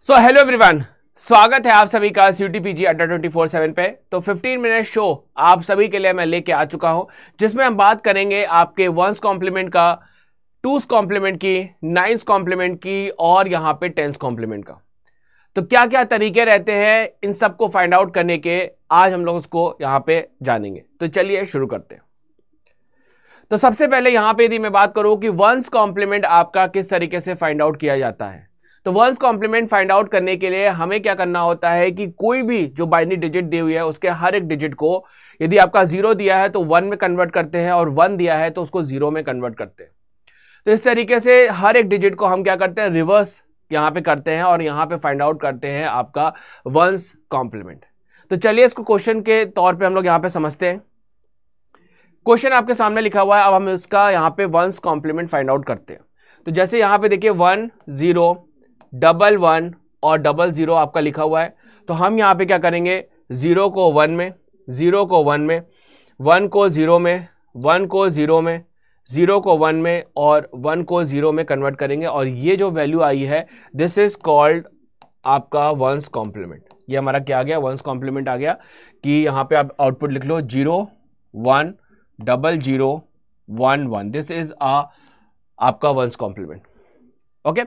So hello everyone, स्वागत है आप सभी का CUTPG अड्डा 24/7 पे। तो 15 मिनट शो आप सभी के लिए मैं लेके आ चुका हूं, जिसमें हम बात करेंगे आपके 1s कॉम्प्लीमेंट का, 2s कॉम्प्लीमेंट की, 9s कॉम्प्लीमेंट की और यहां पे 10s कॉम्प्लीमेंट का। तो क्या क्या तरीके रहते हैं इन सबको फाइंड आउट करने के, आज हम लोग उसको यहां पे जानेंगे। तो चलिए शुरू करते हैं। तो सबसे पहले यहां पे यदि मैं बात करूं कि 1s कॉम्प्लीमेंट आपका किस तरीके से फाइंड आउट किया जाता है, तो 1s कॉम्प्लीमेंट फाइंड आउट करने के लिए हमें क्या करना होता है कि कोई भी जो बाइनरी डिजिट दी हुई है उसके हर एक डिजिट को, यदि आपका 0 दिया है तो 1 में कन्वर्ट करते हैं और 1 दिया है तो उसको 0 में कन्वर्ट करते हैं। तो इस तरीके से हर एक डिजिट को हम क्या करते हैं, रिवर्स यहां पे करते हैं और यहां पे फाइंड आउट करते हैं आपका 1s कॉम्प्लीमेंट। तो चलिए इसको क्वेश्चन के तौर पे हम लोग यहां पे समझते हैं। क्वेश्चन आपके सामने लिखा हुआ है, अब हम इसका यहां पे 1s कॉम्प्लीमेंट फाइंड आउट करते हैं। तो जैसे यहां पे देखिए 1 0 1 1 और 0 आपका लिखा हुआ है, तो हम यहां पे क्या करेंगे, 0 को 1 में, 0 को 1 में, 1 को 0 में, 1 को 0 में, 0 को 1 में और 1 को 0 में कन्वर्ट करेंगे। और ये जो वैल्यू आई है, दिस इज कॉल्ड आपका 1s कॉम्प्लीमेंट। ये हमारा क्या आ गया, 1s कॉम्प्लीमेंट आ गया। कि यहां पे आप आउटपुट लिख लो 0 1 0 1 1, दिस इज आपका 1s कॉम्प्लीमेंट। ओके,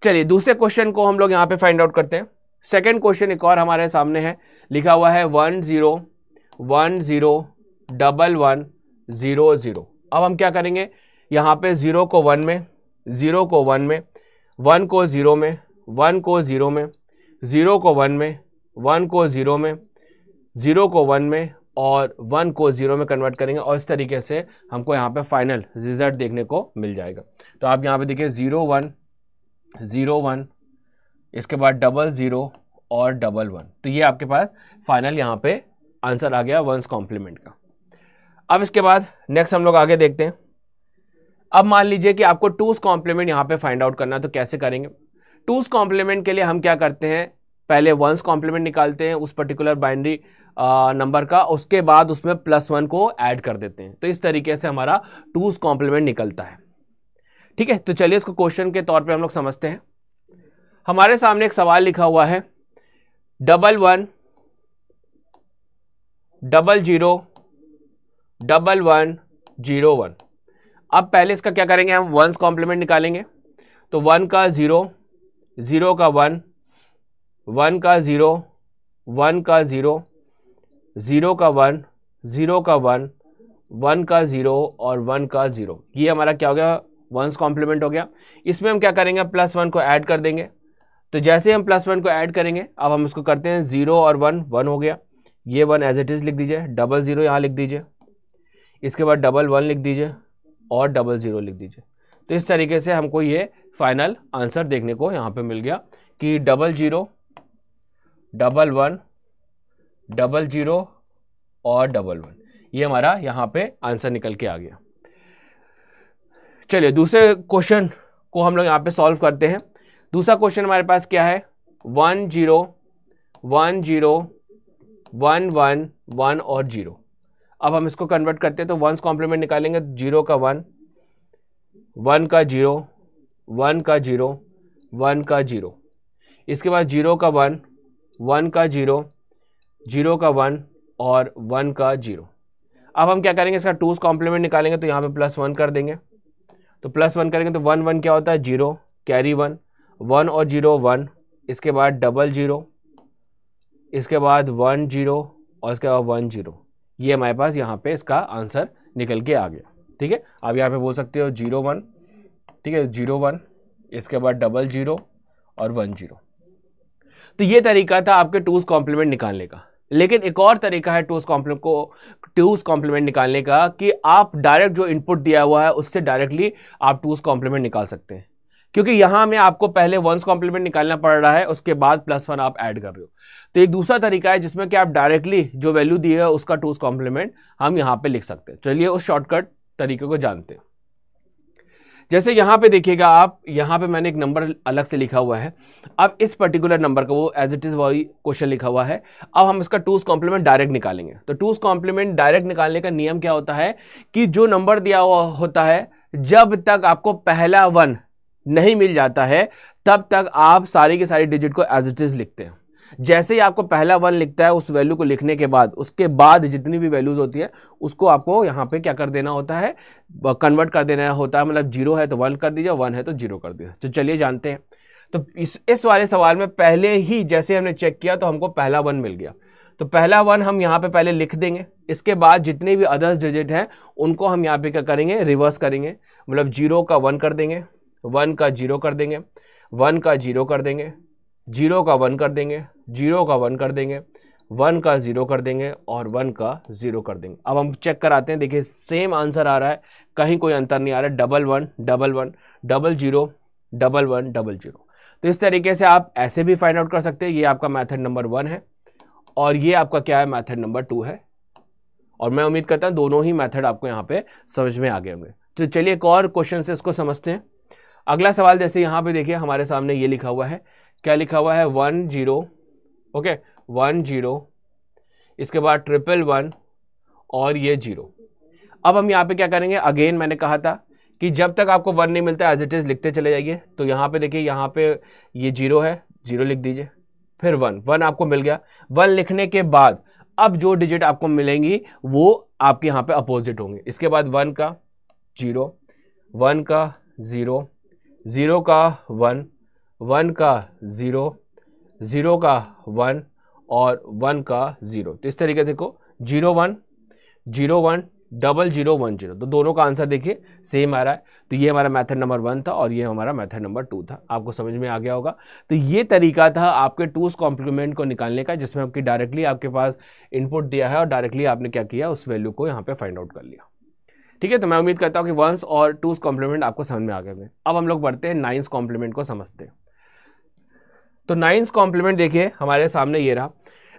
चलिए दूसरे क्वेश्चन को हम लोग यहां पे फाइंड आउट करते हैं। सेकंड क्वेश्चन एक और हमारे सामने है, लिखा हुआ है 1 0 1 0 1 1 0 0। अब हम क्या करेंगे, यहां पे 0 को 1 में, 0 को 1 में, 1 को 0 में, 1 को 0 में, 0 को 1 में, 1 को 0 में, 0 को 1 में और 1 को 0 में कन्वर्ट करेंगे। और इस तरीके से हमको यहाँ पे फाइनल रिजल्ट देखने को मिल जाएगा। तो आप यहाँ पे देखिए 0 1 0 1, इसके बाद 0 और 1 1। तो ये आपके पास फाइनल यहाँ पे आंसर आ गया 1s कॉम्प्लीमेंट का। अब इसके बाद नेक्स्ट हम लोग आगे देखते हैं। अब मान लीजिए कि आपको 2s कॉम्प्लीमेंट यहाँ पे फाइंड आउट करना है, तो कैसे करेंगे। 2s कॉम्प्लीमेंट के लिए हम क्या करते हैं, पहले 1s कॉम्प्लीमेंट निकालते हैं उस पर्टिकुलर बाइनरी नंबर का, उसके बाद उसमें +1 को ऐड कर देते हैं। तो इस तरीके से हमारा 2s कॉम्प्लीमेंट निकलता है। ठीक है, तो चलिए इसको क्वेश्चन के तौर पे हम लोग समझते हैं। हमारे सामने एक सवाल लिखा हुआ है 1 1 0 1 1 0 1। अब पहले इसका क्या करेंगे, हम 1s कॉम्प्लीमेंट निकालेंगे। तो 1 का 0, 0 का 1, 1 का 0, 1 का 0, 0 का 1, 0 का 1, 1 का 0 और 1 का 0। ये हमारा क्या हो गया, 1s कॉम्प्लीमेंट हो गया। इसमें हम क्या करेंगे, +1 को ऐड कर देंगे। तो जैसे हम +1 को ऐड करेंगे, अब हम इसको करते हैं 0 और 1 1 हो गया, ये 1 एज इट इज लिख दीजिए, 0 यहाँ लिख दीजिए, इसके बाद 1 1 लिख दीजिए और 0 लिख दीजिए। तो इस तरीके से हमको ये फाइनल आंसर देखने को यहाँ पे मिल गया कि 0 1 1 0 और 1 1, ये हमारा यहाँ पे आंसर निकल के आ गया। चलिए दूसरे क्वेश्चन को हम लोग यहाँ पे सॉल्व करते हैं। दूसरा क्वेश्चन हमारे पास क्या है, 1 0 1 0 1 1 1 और 0। अब हम इसको कन्वर्ट करते हैं, तो 1s कॉम्प्लीमेंट निकालेंगे। 0 का 1, 1 का 0, 1 का 0, 1 का 0, इसके बाद 0 का 1, 1 का 0, 0 का 1 और 1 का 0। अब हम क्या करेंगे, इसका 2s कॉम्प्लीमेंट निकालेंगे। तो यहाँ पे +1 कर देंगे। तो +1 करेंगे तो 1 1 क्या होता है, 0 कैरी 1, 1 और 0 1, इसके बाद 0, इसके बाद 1 0 और इसके बाद 1 0। ये हमारे पास यहाँ पे इसका आंसर निकल के आ गया। ठीक है, आप यहाँ पे बोल सकते हो 0 1, ठीक है, 0 1, इसके बाद 0 और 1 0। तो ये तरीका था आपके 2s कॉम्प्लीमेंट निकालने का। लेकिन एक और तरीका है 2s कॉम्प्लीमेंट निकालने का, कि आप डायरेक्ट जो इनपुट दिया हुआ है उससे डायरेक्टली आप 2s कॉम्प्लीमेंट निकाल सकते हैं। क्योंकि यहां में आपको पहले 1s कॉम्प्लीमेंट निकालना पड़ रहा है, उसके बाद +1 आप ऐड कर रहे हो। तो एक दूसरा तरीका है जिसमें कि आप डायरेक्टली जो वैल्यू दी है उसका 2s कॉम्प्लीमेंट हम यहां पे लिख सकते हैं। चलिए उस शॉर्टकट तरीके को जानते हैं। जैसे यहां पे देखिएगा आप, यहां पे मैंने एक नंबर अलग से लिखा हुआ है। अब इस पर्टिकुलर नंबर का वो एज इट इज वही क्वेश्चन लिखा हुआ है। अब हम इसका 2s कॉम्प्लीमेंट डायरेक्ट निकालेंगे। तो 2s कॉम्प्लीमेंट डायरेक्ट निकालने का नियम क्या होता है कि जो नंबर दिया हुआ होता है, जब तक आपको पहला 1 नहीं मिल जाता है तब तक आप सारी की सारी डिजिट को एज इट इज लिखते हैं। जैसे ही आपको पहला 1 लिखता है, उस वैल्यू को लिखने के बाद उसके बाद जितनी भी वैल्यूज होती है उसको आपको यहाँ पे क्या कर देना होता है, कन्वर्ट कर देना होता है। मतलब 0 है तो 1 कर दीजिए, 1 है तो 0 कर दीजिए। तो चलिए जानते हैं। तो इस वाले सवाल में पहले ही जैसे हमने चेक किया तो हमको पहला 1 मिल गया, तो पहला 1 हम यहाँ पे पहले लिख देंगे। इसके बाद जितने भी अदर्स डिजिट हैं उनको हम यहाँ पे क्या करेंगे, रिवर्स करेंगे। मतलब 0 का 1 कर देंगे, 1 का 0 कर देंगे, 1 का 0 कर देंगे, 0 का 1 कर देंगे, 0 का 1 कर देंगे, 1 का 0 कर देंगे और 1 का 0 कर देंगे। अब हम चेक कराते हैं। देखिए सेम आंसर आ रहा है, कहीं कोई अंतर नहीं आ रहा है। 1 1 1 1 0 0 1 1 0 0। तो इस तरीके से आप ऐसे भी फाइंड आउट कर सकते हैं। ये आपका मेथड नंबर 1 है और ये आपका क्या है, मेथड नंबर 2 है। और मैं उम्मीद करता हूं दोनों ही मेथड आपको यहाँ पे समझ में आ गए होंगे। तो चलिए एक और क्वेश्चन से इसको समझते हैं। अगला सवाल जैसे यहाँ पे देखिए हमारे सामने ये लिखा हुआ है, क्या लिखा हुआ है, 1 0, ओके 1 0, इसके बाद 1 1 और ये 0। अब हम यहाँ पे क्या करेंगे, अगेन मैंने कहा था कि जब तक आपको 1 नहीं मिलता एज इट इज लिखते चले जाइए। तो यहाँ पे देखिए, यहाँ पे ये 0 है, 0 लिख दीजिए, फिर 1 आपको मिल गया। 1 लिखने के बाद अब जो डिजिट आपको मिलेंगी वो आपके यहाँ पे अपोजिट होंगे। इसके बाद 1 का 0, 1 का 0, 0 का 1, 1 का 0, 0 का 1 और 1 का 0। तो इस तरीके से देखो 0 1 0 1 0 0 1 0। तो दोनों का आंसर देखिए सेम आ रहा है। तो ये हमारा मेथड नंबर 1 था और ये हमारा मेथड नंबर 2 था। आपको समझ में आ गया होगा। तो ये तरीका था आपके 2's कॉम्प्लीमेंट को निकालने का, जिसमें आपकी डायरेक्टली आपके पास इनपुट दिया है और डायरेक्टली आपने क्या किया, उस वैल्यू को यहाँ पे फाइंड आउट कर लिया। ठीक है, तो मैं उम्मीद करता हूँ कि 1's और 2's कॉम्प्लीमेंट आपको समझ में आ गए। अब हम लोग बढ़ते हैं 9's कॉम्प्लीमेंट को समझते हैं। तो 9's कॉम्प्लीमेंट देखिए हमारे सामने ये रहा।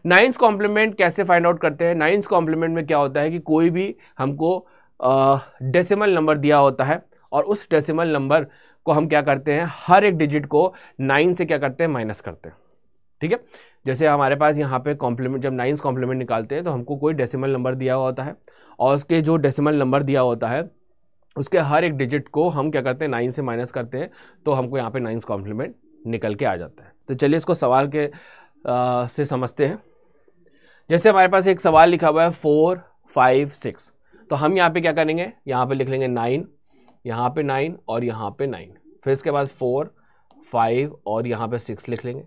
9's कॉम्प्लीमेंट कैसे फाइंड आउट करते हैं। 9's कॉम्प्लीमेंट में क्या होता है कि कोई भी हमको डेसिमल नंबर दिया होता है और उस डेसिमल नंबर को हम क्या करते हैं, हर एक डिजिट को 9 से क्या करते हैं, माइनस करते हैं। ठीक है, जैसे हमारे पास यहाँ पे कॉम्प्लीमेंट, जब 9's कॉम्प्लीमेंट निकालते हैं तो हमको कोई डेसिमल नंबर दिया हुआ होता है और उसके जो डेसिमल नंबर दिया होता है उसके हर एक डिजिट को हम क्या करते हैं, 9 से माइनस करते हैं। तो हमको यहाँ पे 9's कॉम्प्लीमेंट निकल के आ जाता है। तो चलिए इसको सवाल के से समझते हैं। जैसे हमारे पास एक सवाल लिखा हुआ है 4 5 6। तो हम यहाँ पे क्या करेंगे, यहाँ पे लिख लेंगे 9, यहाँ पे 9 और यहाँ पे 9, फिर इसके बाद 4 5 और यहाँ पे 6 लिख लेंगे।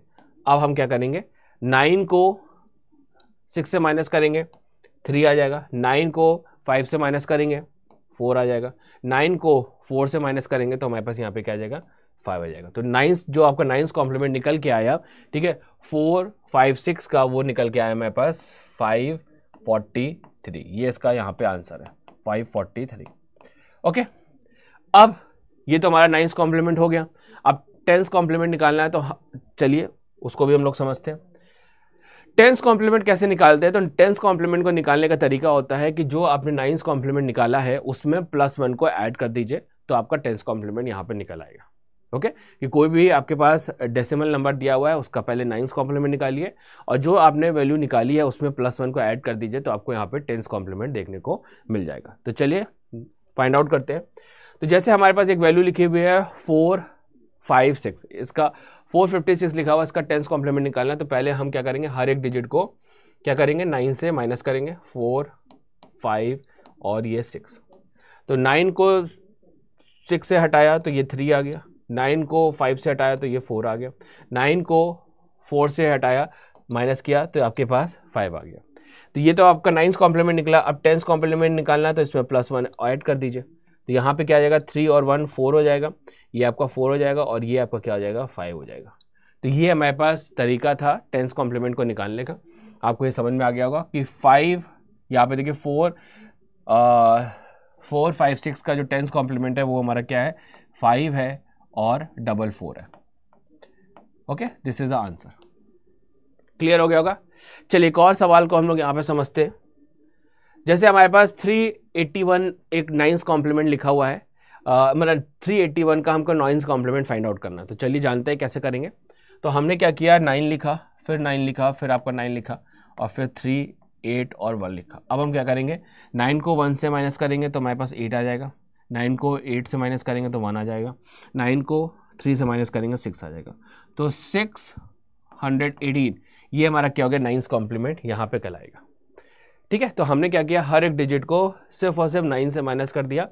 अब हम क्या करेंगे, 9 को 6 से माइनस करेंगे 3 आ जाएगा, 9 को 5 से माइनस करेंगे 4 आ जाएगा, 9 को 4 से माइनस करेंगे तो हमारे पास यहाँ पे क्या आ जाएगा, 5 आ जाएगा। तो 9 जो आपका 9's कॉम्प्लीमेंट निकल के आया, ठीक है, 4 5 6 का वो निकल के आया मेरे पास 543। ये इसका यहाँ पे आंसर है 543। ओके, अब ये तो हमारा 9's कॉम्प्लीमेंट हो गया। अब 10's कॉम्प्लीमेंट निकालना है, तो चलिए उसको भी हम लोग समझते हैं। 10's कॉम्प्लीमेंट कैसे निकालते हैं। तो 10's कॉम्प्लीमेंट को निकालने का तरीका होता है कि जो आपने 9's कॉम्प्लीमेंट निकाला है उसमें +1 को ऐड कर दीजिए, तो आपका 10's कॉम्प्लीमेंट यहाँ पे निकल आएगा। ओके, कि कोई भी आपके पास डेसिमल नंबर दिया हुआ है उसका पहले 9's कॉम्प्लीमेंट निकालिए और जो आपने वैल्यू निकाली है उसमें +1 को ऐड कर दीजिए, तो आपको यहाँ पे 10's कॉम्प्लीमेंट देखने को मिल जाएगा। तो चलिए फाइंड आउट करते हैं। तो जैसे हमारे पास एक वैल्यू लिखी हुई है 4 5 6, इसका 456 लिखा हुआ, इसका 10's कॉम्प्लीमेंट निकालना है। तो पहले हम क्या करेंगे, हर एक डिजिट को क्या करेंगे, 9 से माइनस करेंगे, 4 5 और ये 6। तो 9 को 6 से हटाया तो ये 3 आ गया, 9 को 5 से हटाया तो ये 4 आ गया, 9 को 4 से हटाया माइनस किया तो आपके पास 5 आ गया। तो ये तो आपका 9's कॉम्प्लीमेंट निकला। अब 10's कॉम्प्लीमेंट निकालना है तो इसमें +1 ऐड कर दीजिए, तो यहाँ पे क्या आ जाएगा, 3 और 1 4 हो जाएगा, ये आपका 4 हो जाएगा और ये आपका क्या हो जाएगा, 5 हो जाएगा। तो ये हमारे पास तरीका था 10's कॉम्प्लीमेंट को निकालने का। आपको ये समझ में आ गया होगा कि 5, यहाँ पे देखिए 4 5 6 का जो 10's कॉम्प्लीमेंट है वो हमारा क्या है, 5 है और 4 है। Okay, this is the answer. Clear हो गया होगा। चलिए एक और सवाल को हम लोग यहाँ पे समझते हैं। जैसे हमारे पास 381 एक 9's कॉम्प्लीमेंट लिखा हुआ है, मतलब 381 का हमको 9's कॉम्प्लीमेंट फाइंड आउट करना है। तो चलिए जानते हैं कैसे करेंगे। तो हमने क्या किया, 9 लिखा, फिर 9 लिखा, फिर आपका 9 लिखा और फिर 3 8 और 1 लिखा। अब हम क्या करेंगे, 9 को 1 से माइनस करेंगे तो हमारे पास 8 आ जाएगा, 9 को 8 से माइनस करेंगे तो 1 आ जाएगा, 9 को 3 से माइनस करेंगे 6 आ जाएगा। तो 618 ये हमारा क्या हो गया, 9th कॉम्प्लीमेंट यहाँ पे कहलाएगा। ठीक है, तो हमने क्या किया, हर एक डिजिट को सिर्फ और सिर्फ 9 से माइनस कर दिया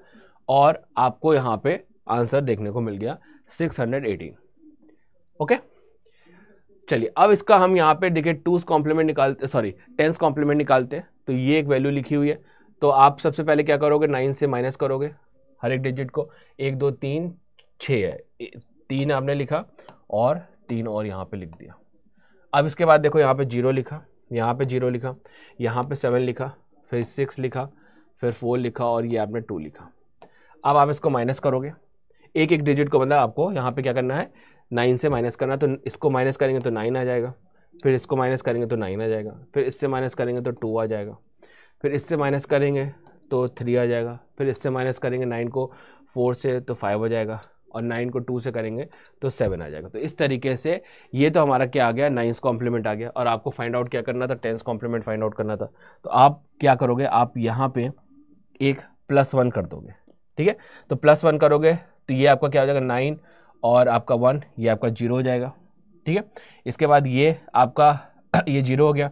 और आपको यहाँ पे आंसर देखने को मिल गया 618। ओके, चलिए अब इसका हम यहाँ पे देखिए 2's कॉम्प्लीमेंट निकालते, सॉरी 10th कॉम्प्लीमेंट निकालते हैं। तो ये एक वैल्यू लिखी हुई है, तो आप सबसे पहले क्या करोगे, 9 से माइनस करोगे हर एक डिजिट को। 1 2 3 6 है, 3 आपने लिखा और 3 और यहाँ पे लिख दिया। अब इसके बाद देखो यहाँ पे 0 लिखा, यहाँ पे 0 लिखा, यहाँ पे 7 लिखा, फिर 6 लिखा, फिर 4 लिखा और ये आपने 2 लिखा। अब आप इसको माइनस करोगे, एक एक डिजिट को, मतलब आपको यहाँ पे क्या करना है, 9 से माइनस करना। तो इसको माइनस करेंगे तो 9 आ जाएगा, फिर इसको माइनस करेंगे तो 9 आ जाएगा, फिर इससे माइनस करेंगे तो 2 आ जाएगा, फिर इससे माइनस करेंगे तो 3 आ जाएगा, फिर इससे माइनस करेंगे 9 को 4 से तो 5 आ जाएगा, और 9 को 2 से करेंगे तो 7 आ जाएगा। तो इस तरीके से ये तो हमारा क्या आ गया, 9th कॉम्प्लीमेंट आ गया। और आपको फाइंड आउट क्या करना था, 10th कॉम्प्लीमेंट फाइंड आउट करना था। तो आप क्या करोगे, आप यहाँ पे एक +1 कर दोगे। ठीक है, तो +1 करोगे तो ये आपका क्या हो जाएगा, 9 और आपका 1, ये आपका 0 हो जाएगा। ठीक है, इसके बाद ये आपका ये 0 हो गया।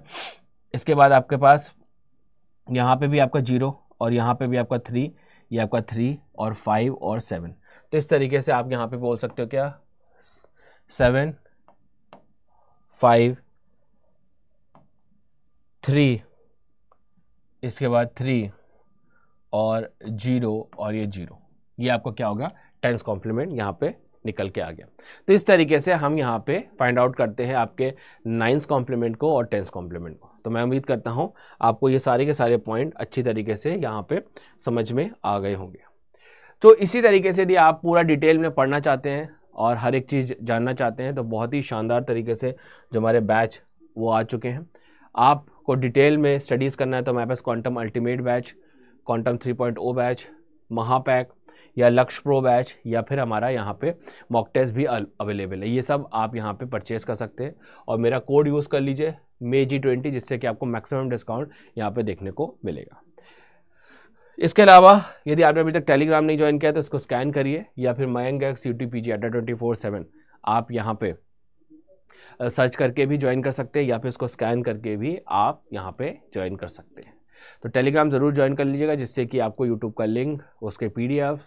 इसके बाद आपके पास यहाँ पे भी आपका 0 और यहाँ पे भी आपका 3, ये आपका 3 और 5 और 7। तो इस तरीके से आप यहाँ पे बोल सकते हो क्या, 7 5 3, इसके बाद 3 और 0 और ये 0, ये आपको क्या होगा, 10th कॉम्प्लीमेंट यहाँ पे निकल के आ गया। तो इस तरीके से हम यहाँ पे फाइंड आउट करते हैं आपके 9th कॉम्प्लीमेंट को और 10th कॉम्प्लीमेंट को। तो मैं उम्मीद करता हूँ आपको ये सारे के सारे पॉइंट अच्छी तरीके से यहाँ पे समझ में आ गए होंगे। तो इसी तरीके से यदि आप पूरा डिटेल में पढ़ना चाहते हैं और हर एक चीज़ जानना चाहते हैं तो बहुत ही शानदार तरीके से जो हमारे बैच वो आ चुके हैं। आपको डिटेल में स्टडीज़ करना है तो हमारे पास quantum ultimate batch, quantum 3.0 batch, Mahapack या लक्ष्य प्रो बैच, या फिर हमारा यहाँ पे मॉक टेस्ट भी अवेलेबल है। ये सब आप यहाँ पे परचेज़ कर सकते हैं और मेरा कोड यूज़ कर लीजिए MEG20, जिससे कि आपको मैक्सिमम डिस्काउंट यहाँ पे देखने को मिलेगा। इसके अलावा यदि आपने अभी तक टेलीग्राम नहीं ज्वाइन किया तो इसको स्कैन करिए, या फिर Mayank UTPG @24/7 आप यहाँ पे सर्च करके भी ज्वाइन कर सकते हैं, या फिर इसको स्कैन करके भी आप यहाँ पे ज्वाइन कर सकते हैं। तो टेलीग्राम ज़रूर ज्वाइन कर लीजिएगा, जिससे कि आपको यूट्यूब का लिंक, उसके PDF,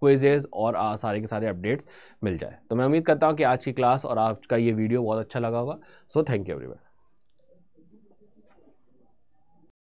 क्विजेज और सारे के सारे अपडेट्स मिल जाए। तो मैं उम्मीद करता हूँ कि आज की क्लास और आज का ये वीडियो बहुत अच्छा लगा होगा। So thank you everyone.